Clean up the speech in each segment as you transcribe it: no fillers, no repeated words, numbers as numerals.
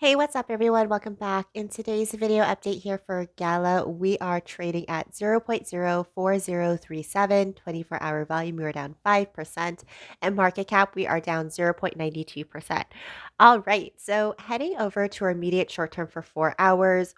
Hey, what's up, everyone? Welcome back. In today's video update here for Gala, we are trading at 0.04037, 24-hour volume. We are down 5%, and market cap, we are down 0.92%. All right, so heading over to our immediate short term for 4 hours,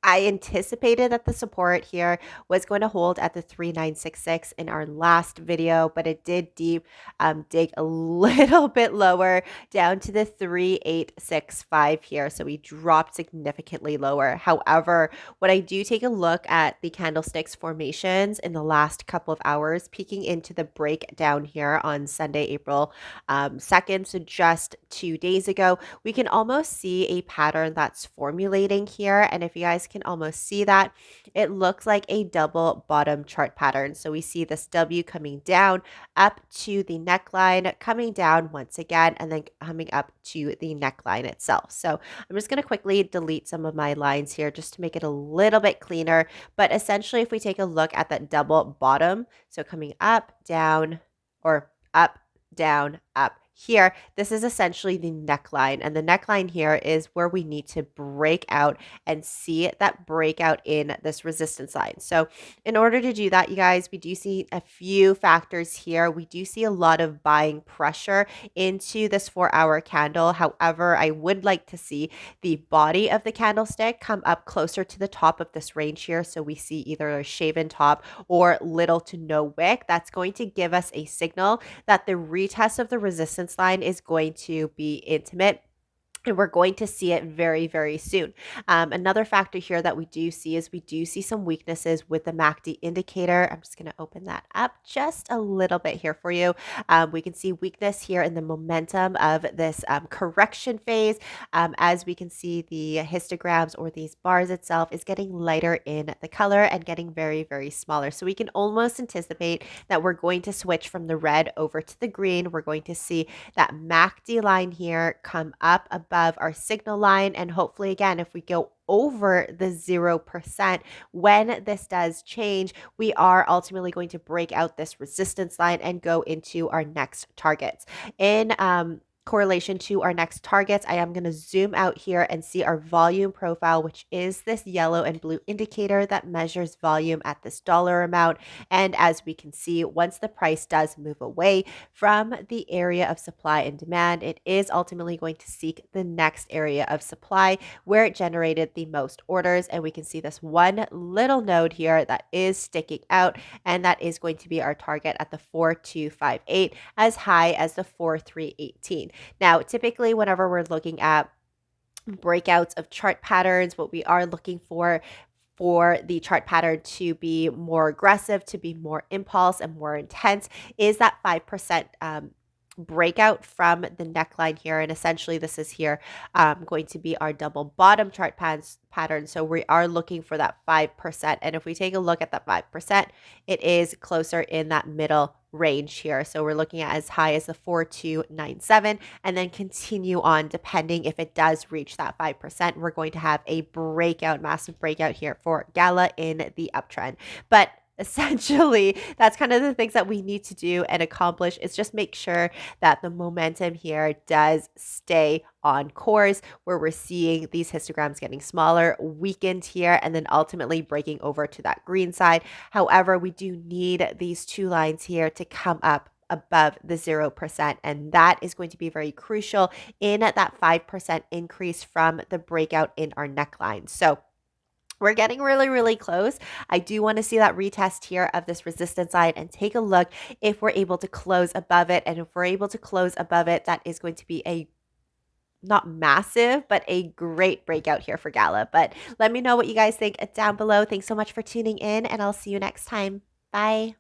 I anticipated that the support here was going to hold at the 3966 in our last video, but it did dig a little bit lower down to the 3865 here. So we dropped significantly lower. However, when I do take a look at the candlesticks formations in the last couple of hours, peeking into the breakdown here on Sunday, April 2nd, so just 2 days ago, we can almost see a pattern that's formulating here. And if you guys can almost see that, it looks like a double bottom chart pattern. So we see this W coming down up to the neckline, coming down once again, and then coming up to the neckline itself. So I'm just going to quickly delete some of my lines here just to make it a little bit cleaner. But essentially, if we take a look at that double bottom, so coming up, down, or up, down, up, here, this is essentially the neckline, and the neckline here is where we need to break out and see that breakout in this resistance line. So in order to do that, you guys, we do see a few factors here. We do see a lot of buying pressure into this 4-hour candle. However, I would like to see the body of the candlestick come up closer to the top of this range here. So we see either a shaven top or little to no wick. That's going to give us a signal that the retest of the resistance line is going to be intimate. And we're going to see it very, very soon. Another factor here that we do see is we do see some weaknesses with the MACD indicator. I'm just going to open that up just a little bit here for you. We can see weakness here in the momentum of this correction phase. As we can see, the histograms or these bars itself is getting lighter in the color and getting very, very smaller. So we can almost anticipate that we're going to switch from the red over to the green. We're going to see that MACD line here come up above our signal line. And hopefully, again, if we go over the 0%, when this does change, we are ultimately going to break out this resistance line and go into our next targets. In correlation to our next targets, I am going to zoom out here and see our volume profile, which is this yellow and blue indicator that measures volume at this dollar amount. And as we can see, once the price does move away from the area of supply and demand, it is ultimately going to seek the next area of supply where it generated the most orders. And we can see this one little node here that is sticking out, and that is going to be our target at the 4258 as high as the 4318. Now, typically, whenever we're looking at breakouts of chart patterns, what we are looking for the chart pattern to be more aggressive, to be more impulse and more intense, is that 5% breakout from the neckline here. And essentially, this is here going to be our double bottom chart pattern. So we are looking for that 5%. And if we take a look at that 5%, it is closer in that middle range here. So we're looking at as high as the 4297 and then continue on depending if it does reach that 5%. We're going to have a breakout, massive breakout here for Gala in the uptrend. But essentially, that's kind of the things that we need to do and accomplish is just make sure that the momentum here does stay on course, where we're seeing these histograms getting smaller, weakened here, and then ultimately breaking over to that green side. However, we do need these two lines here to come up above the 0%, and that is going to be very crucial in that 5% increase from the breakout in our neckline. So we're getting really, really close. I do want to see that retest here of this resistance line and take a look if we're able to close above it. And if we're able to close above it, that is going to be a not massive, but a great breakout here for Gala. But let me know what you guys think down below. Thanks so much for tuning in, and I'll see you next time. Bye.